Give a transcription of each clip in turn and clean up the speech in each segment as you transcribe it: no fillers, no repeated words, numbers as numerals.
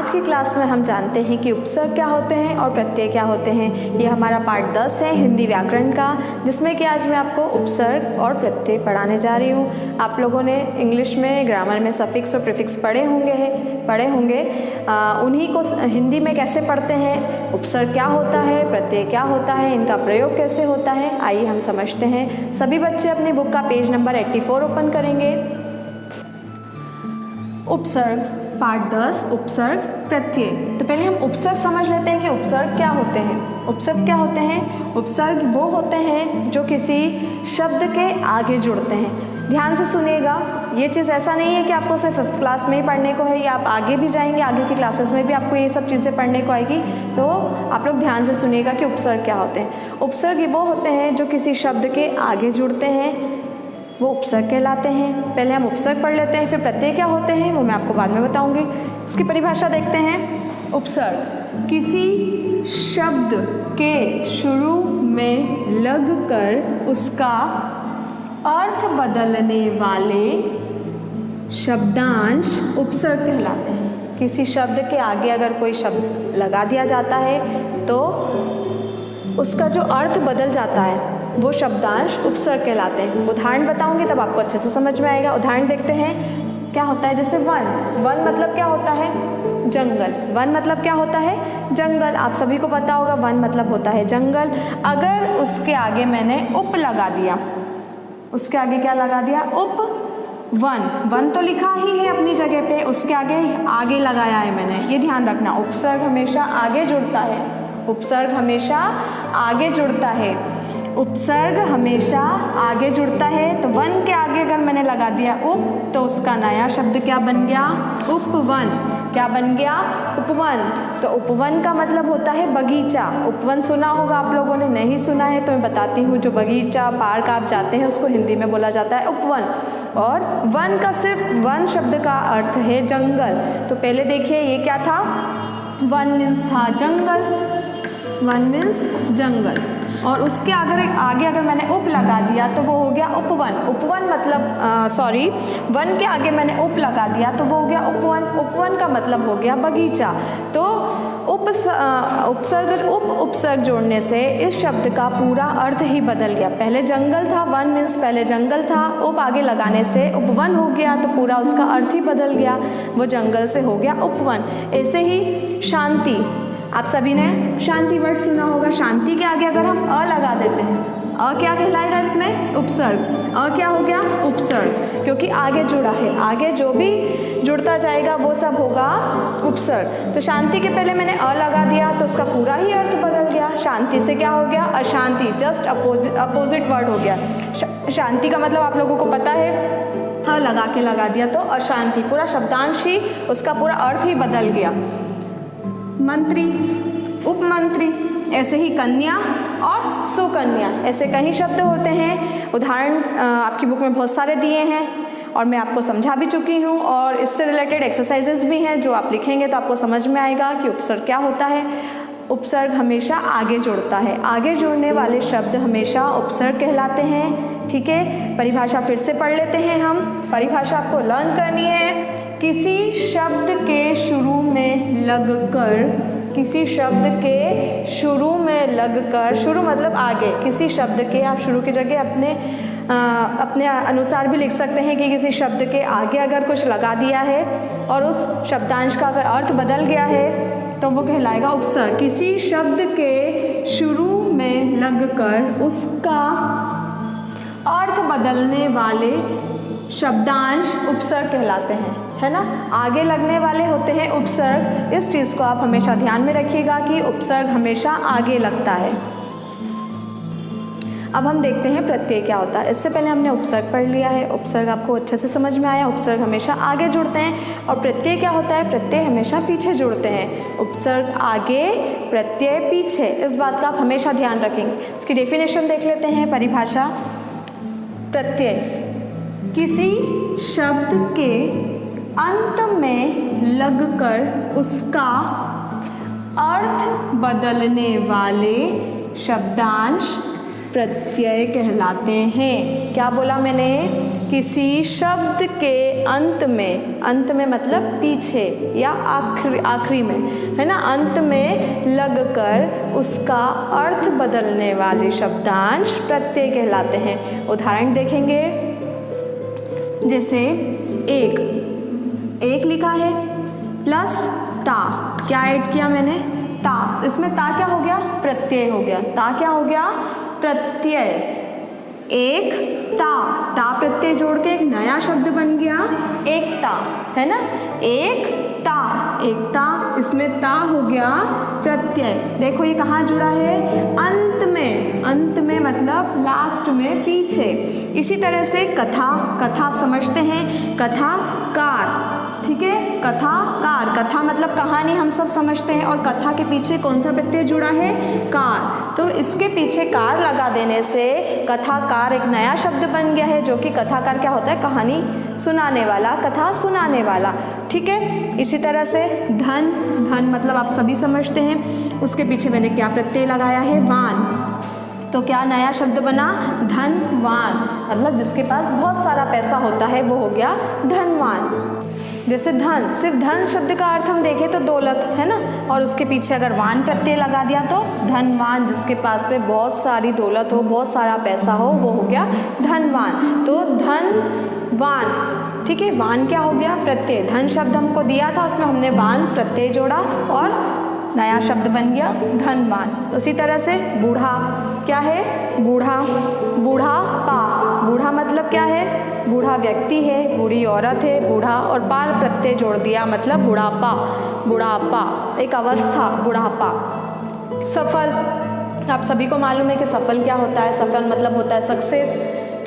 आज की क्लास में हम जानते हैं कि उपसर्ग क्या होते हैं और प्रत्यय क्या होते हैं। ये हमारा पार्ट 10 है हिंदी व्याकरण का, जिसमें कि आज मैं आपको उपसर्ग और प्रत्यय पढ़ाने जा रही हूँ। आप लोगों ने इंग्लिश में ग्रामर में सफिक्स और प्रीफिक्स पढ़े होंगे। उन्हीं को हिंदी में कैसे पढ़ते हैं, उपसर्ग क्या होता है, प्रत्यय क्या होता है, इनका प्रयोग कैसे होता है, आइए हम समझते हैं। सभी बच्चे अपनी बुक का पेज नंबर 84 ओपन करेंगे। उपसर्ग पार्ट 10 उपसर्ग प्रत्यय। तो पहले हम उपसर्ग समझ लेते हैं कि उपसर्ग क्या होते हैं। उपसर्ग क्या होते हैं? उपसर्ग वो होते हैं जो किसी शब्द के आगे जुड़ते हैं। ध्यान से सुनिएगा, ये चीज़ ऐसा नहीं है कि आपको सिर्फ 5th क्लास में ही पढ़ने को है, या आप आगे भी जाएंगे, आगे की क्लासेस में भी आपको ये सब चीज़ें पढ़ने को आएगी। तो आप लोग ध्यान से सुनिएगा कि उपसर्ग क्या होते हैं। उपसर्ग वो होते हैं जो किसी शब्द के आगे जुड़ते हैं, वो उपसर्ग कहलाते हैं। पहले हम उपसर्ग पढ़ लेते हैं, फिर प्रत्यय क्या होते हैं वो मैं आपको बाद में बताऊंगी। इसकी परिभाषा देखते हैं। उपसर्ग किसी शब्द के शुरू में लगकर उसका अर्थ बदलने वाले शब्दांश उपसर्ग कहलाते हैं। किसी शब्द के आगे अगर कोई शब्द लगा दिया जाता है तो उसका जो अर्थ बदल जाता है वो शब्दांश उपसर्ग कहलाते हैं। उदाहरण बताऊंगी तब आपको अच्छे से समझ में आएगा। उदाहरण देखते हैं। क्या होता है? जैसे वन मतलब क्या होता है? जंगल। वन मतलब क्या होता है? जंगल। आप सभी को पता होगा वन मतलब होता है जंगल। अगर उसके आगे मैंने उप लगा दिया, उसके आगे क्या लगा दिया? उप वन। वन तो लिखा ही है अपनी जगह पे, उसके आगे लगाया है मैंने। ये ध्यान रखना, उपसर्ग हमेशा आगे जुड़ता है। उपसर्ग हमेशा आगे जुड़ता है। उपसर्ग हमेशा आगे जुड़ता है। तो वन के आगे अगर मैंने लगा दिया उप, तो उसका नया शब्द क्या बन गया? उपवन। क्या बन गया? उपवन। तो उपवन का मतलब होता है बगीचा। उपवन सुना होगा आप लोगों ने, नहीं सुना है तो मैं बताती हूँ। जो बगीचा पार्क आप जाते हैं उसको हिंदी में बोला जाता है उपवन। और वन का सिर्फ वन शब्द का अर्थ है जंगल। तो पहले देखिए ये क्या था? वन मीन्स था जंगल। वन मीन्स जंगल। और उसके आगे अगर मैंने उप लगा दिया तो वो हो गया उपवन। उपवन मतलब वन के आगे मैंने उप लगा दिया तो वो हो गया उपवन। उपवन का मतलब हो गया बगीचा। तो उपसर्ग जोड़ने से इस शब्द का पूरा अर्थ ही बदल गया। पहले जंगल था, वन मीन्स पहले जंगल था, उप आगे लगाने से उपवन हो गया, तो पूरा उसका अर्थ ही बदल गया, वो जंगल से हो गया उपवन। ऐसे ही शांति, आप सभी ने शांति वर्ड सुना होगा। शांति के आगे अगर हम अ लगा देते हैं, अ क्या कहलाएगा इसमें? उपसर्ग। अ क्या हो गया? उपसर्ग, क्योंकि आगे जुड़ा है। आगे जो भी जुड़ता जाएगा वो सब होगा उपसर्ग। तो शांति के पहले मैंने अ लगा दिया तो उसका पूरा ही अर्थ बदल गया। शांति से क्या हो गया? अशांति। जस्ट अपोजिट वर्ड हो गया। शांति का मतलब आप लोगों को पता है, अ लगा दिया तो अशांति। पूरा शब्दांश ही, उसका पूरा अर्थ ही बदल गया। मंत्री, उपमंत्री, ऐसे ही कन्या और सुकन्या, ऐसे कई शब्द होते हैं। उदाहरण आपकी बुक में बहुत सारे दिए हैं और मैं आपको समझा भी चुकी हूँ, और इससे रिलेटेड एक्सरसाइजेज भी हैं जो आप लिखेंगे तो आपको समझ में आएगा कि उपसर्ग क्या होता है। उपसर्ग हमेशा आगे जुड़ता है। आगे जुड़ने वाले शब्द हमेशा उपसर्ग कहलाते हैं। ठीक है, परिभाषा फिर से पढ़ लेते हैं हम। परिभाषा आपको लर्न करनी है। किसी शब्द के शुरू में लगकर, किसी शब्द के शुरू में लगकर, शुरू मतलब आगे, किसी शब्द के, आप शुरू की जगह अपने अनुसार भी लिख सकते हैं कि किसी शब्द के आगे अगर कुछ लगा दिया है और उस शब्दांश का अगर अर्थ बदल गया है तो वो कहलाएगा उपसर्ग। किसी शब्द के शुरू में लगकर उसका अर्थ बदलने वाले शब्दांश उपसर्ग कहलाते हैं, है ना। आगे लगने वाले होते हैं उपसर्ग। इस चीज़ को आप हमेशा ध्यान में रखिएगा कि उपसर्ग हमेशा आगे लगता है। अब हम देखते हैं प्रत्यय क्या होता है। इससे पहले हमने उपसर्ग पढ़ लिया है। उपसर्ग आपको अच्छे से समझ में आया। उपसर्ग हमेशा आगे जुड़ते हैं। और प्रत्यय क्या होता है? प्रत्यय हमेशा पीछे जुड़ते हैं। उपसर्ग आगे, प्रत्यय पीछे, इस बात का आप हमेशा ध्यान रखेंगे। इसकी डेफिनेशन देख लेते हैं, परिभाषा। प्रत्यय किसी शब्द के अंत में लगकर उसका अर्थ बदलने वाले शब्दांश प्रत्यय कहलाते हैं। क्या बोला मैंने? किसी शब्द के अंत में मतलब पीछे या आखिरी में, है ना, अंत में लगकर उसका अर्थ बदलने वाले शब्दांश प्रत्यय कहलाते हैं। उदाहरण देखेंगे, जैसे एक लिखा है प्लस ता, क्या ऐड किया मैंने, ता, इसमें ता क्या हो गया, प्रत्यय हो गया, ता क्या हो गया, प्रत्यय। एक ता प्रत्यय जोड़ के एक नया शब्द बन गया एकता, है ना, एकता, इसमें ता हो गया प्रत्यय। देखो ये कहाँ जुड़ा है, अंत में मतलब लास्ट में, पीछे। इसी तरह से कथा आप समझते हैं, कथाकार, ठीक है, कथाकार, कथा मतलब कहानी हम सब समझते हैं, और कथा के पीछे कौन सा प्रत्यय जुड़ा है, कार, तो इसके पीछे कार लगा देने से कथाकार एक नया शब्द बन गया है, जो कि कथाकार क्या होता है, कहानी सुनाने वाला, कथा सुनाने वाला, ठीक है। इसी तरह से धन मतलब आप सभी समझते हैं, उसके पीछे मैंने क्या प्रत्यय लगाया है, वान, तो क्या नया शब्द बना, धनवान, मतलब जिसके पास बहुत सारा पैसा होता है वो हो गया धनवान। जैसे धन, सिर्फ धन शब्द का अर्थ हम देखें तो दौलत, है ना, और उसके पीछे अगर वान प्रत्यय लगा दिया तो धनवान, जिसके पास में बहुत सारी दौलत हो, बहुत सारा पैसा हो, वो हो गया धनवान। तो धनवान, ठीक है, वान क्या हो गया, प्रत्यय। धन शब्द हमको दिया था, उसमें हमने वान प्रत्यय जोड़ा और नया शब्द बन गया धनवान। उसी तरह से बूढ़ा, क्या है, बूढ़ापा, बूढ़ा मतलब क्या है, बूढ़ा व्यक्ति है, बूढ़ी औरत है, बूढ़ा और पाल प्रत्यय जोड़ दिया मतलब बुढ़ापा, एक अवस्था, बुढ़ापा। सफल, आप सभी को मालूम है कि सफल क्या होता है, सफल मतलब होता है सक्सेस,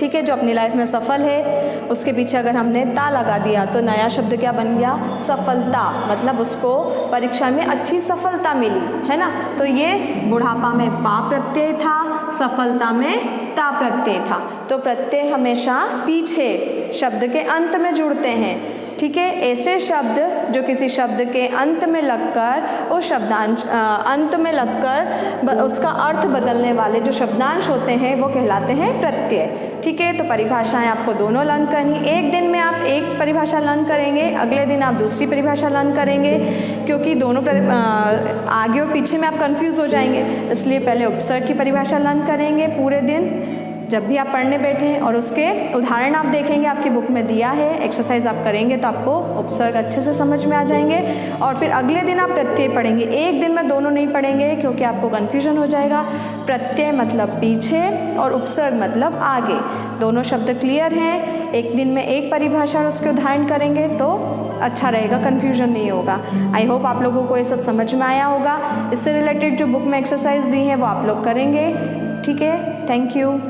ठीक है, जो अपनी लाइफ में सफल है, उसके पीछे अगर हमने ता लगा दिया तो नया शब्द क्या बन गया, सफलता, मतलब उसको परीक्षा में अच्छी सफलता मिली, है ना। तो ये बुढ़ापा में पा प्रत्यय था, सफलता में ता प्रत्यय था। तो प्रत्यय हमेशा पीछे शब्द के अंत में जुड़ते हैं, ठीक है। ऐसे शब्द जो किसी शब्द के अंत में लगकर उस शब्दांश अंत में लगकर उसका अर्थ बदलने वाले जो शब्दांश होते हैं वो कहलाते हैं प्रत्यय, ठीक है। तो परिभाषाएं आपको दोनों लर्न करनी, एक दिन में आप एक परिभाषा लर्न करेंगे, अगले दिन आप दूसरी परिभाषा लर्न करेंगे, क्योंकि दोनों आगे और पीछे में आप कंफ्यूज हो जाएंगे, इसलिए पहले उपसर्ग की परिभाषा लर्न करेंगे पूरे दिन जब भी आप पढ़ने बैठें, और उसके उदाहरण आप देखेंगे, आपकी बुक में दिया है, एक्सरसाइज आप करेंगे तो आपको उपसर्ग अच्छे से समझ में आ जाएंगे। और फिर अगले दिन आप प्रत्यय पढ़ेंगे, एक दिन में दोनों नहीं पढ़ेंगे क्योंकि आपको कन्फ्यूजन हो जाएगा। प्रत्यय मतलब पीछे और उपसर्ग मतलब आगे, दोनों शब्द क्लियर हैं। एक दिन में एक परिभाषा और उसके उदाहरण करेंगे तो अच्छा रहेगा, कन्फ्यूजन नहीं होगा। आई होप आप लोगों को ये सब समझ में आया होगा। इससे रिलेटेड जो बुक में एक्सरसाइज दी है वो आप लोग करेंगे, ठीक है। Thank you.